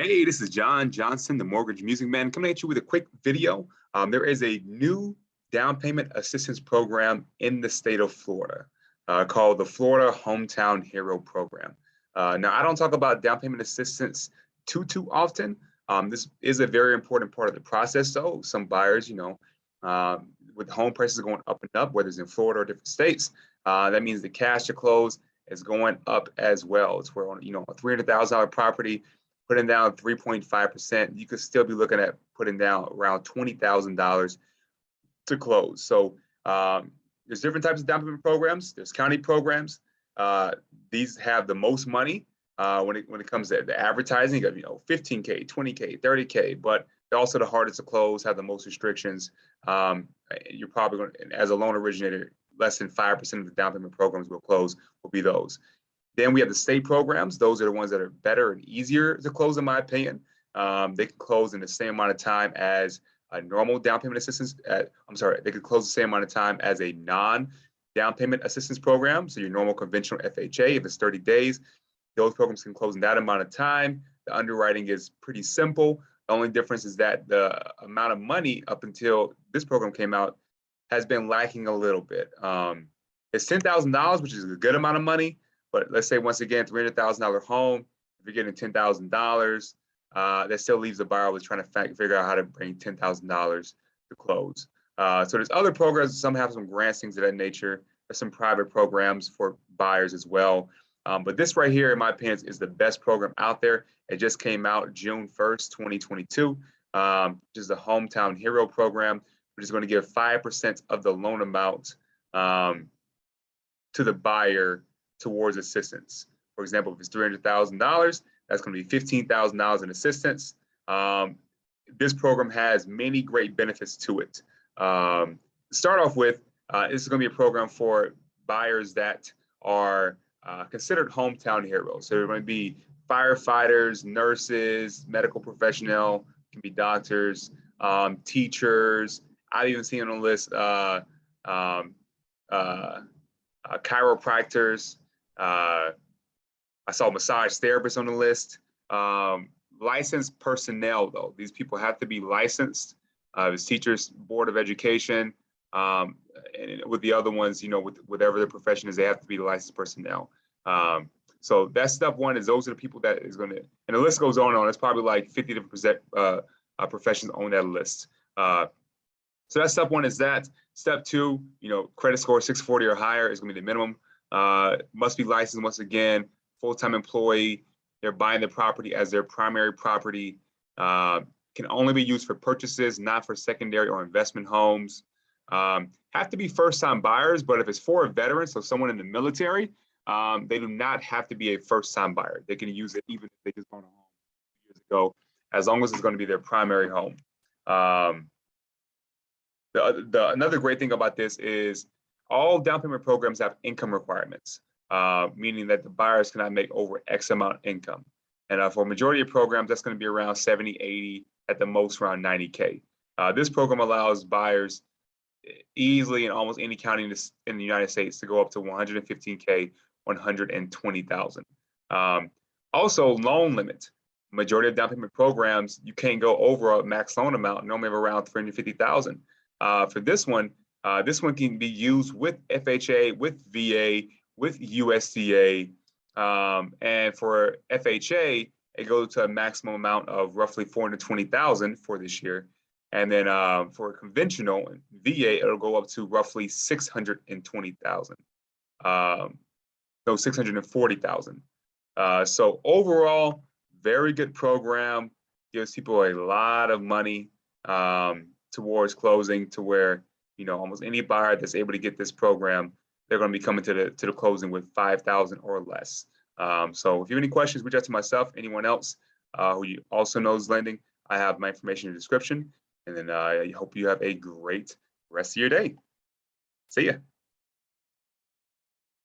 Hey, this is Jon Johnson, the Mortgage Music Man, coming at you with a quick video. There is a new down payment assistance program in the state of Florida called the Florida Hometown Hero Program. Now, I don't talk about down payment assistance too often. This is a very important part of the process, though. Some buyers, with home prices going up and up, whether it's in Florida or different states, that means the cash to close is going up as well. It's where, a $300,000 property, putting down 3.5%, you could still be looking at putting down around $20,000 to close. So there's different types of down payment programs. There's county programs. These have the most money when it comes to the advertising of 15K, 20K, 30K, but they're also the hardest to close, have the most restrictions. You're probably going to, as a loan originator, less than 5% of the down payment programs will close will be those. Then we have the state programs. Those are the ones that are better and easier to close, in my opinion. They can close in the same amount of time as a normal down payment assistance. They could close the same amount of time as a non-down payment assistance program. So your normal conventional FHA, if it's 30 days, those programs can close in that amount of time. The underwriting is pretty simple. The only difference is that the amount of money up until this program came out has been lacking a little bit. It's $10,000, which is a good amount of money. But let's say, once again, $300,000 home, if you're getting $10,000, that still leaves the buyer with trying to figure out how to bring $10,000 to close. So there's other programs. Some have some grants, things of that nature. There's some private programs for buyers as well. But this right here, in my opinion, is the best program out there. It just came out June 1st, 2022, which is the Hometown Hero Program, which is going to give 5% of the loan amount to the buyer towards assistance. For example, if it's $300,000, that's going to be $15,000 in assistance. This program has many great benefits to it. To start off with, this is going to be a program for buyers that are considered hometown heroes. So they're going to be firefighters, nurses, medical professional, can be doctors, teachers. I've even seen on the list chiropractors. I saw massage therapists on the list. Licensed personnel, though. These people have to be licensed. As teachers, Board of Education, and with the other ones, with whatever their profession is, they have to be licensed personnel. So that's step one. Is those are the people that is going to, and the list goes on and on. It's probably like 50 different professions on that list. So that's step one. Is that. Step two, credit score 640 or higher is going to be the minimum. Must be licensed, once again, full-time employee. They're buying the property as their primary property. Can only be used for purchases, not for secondary or investment homes. Have to be first-time buyers, but if it's for a veteran, so someone in the military, they do not have to be a first-time buyer. They can use it even if they just bought a home years ago, as long as it's going to be their primary home. Another great thing about this is all down payment programs have income requirements, meaning that the buyers cannot make over X amount of income. And for a majority of programs, that's going to be around 70, 80, at the most around 90K. This program allows buyers easily in almost any county in the United States to go up to 115K, 120,000. Also, loan limit. Majority of down payment programs, you can't go over a max loan amount, normally of around 350,000. For this one can be used with FHA, with VA, with USDA, and for FHA, it goes to a maximum amount of roughly 420,000 for this year, and then for conventional VA, it'll go up to roughly 620,000, so 640,000. So overall, very good program. Gives people a lot of money towards closing, to where almost any buyer that's able to get this program, they're going to be coming to the closing with 5,000 or less. So if you have any questions, reach out to myself, anyone else who you also knows lending. I have my information in the description, and then I hope you have a great rest of your day. See ya.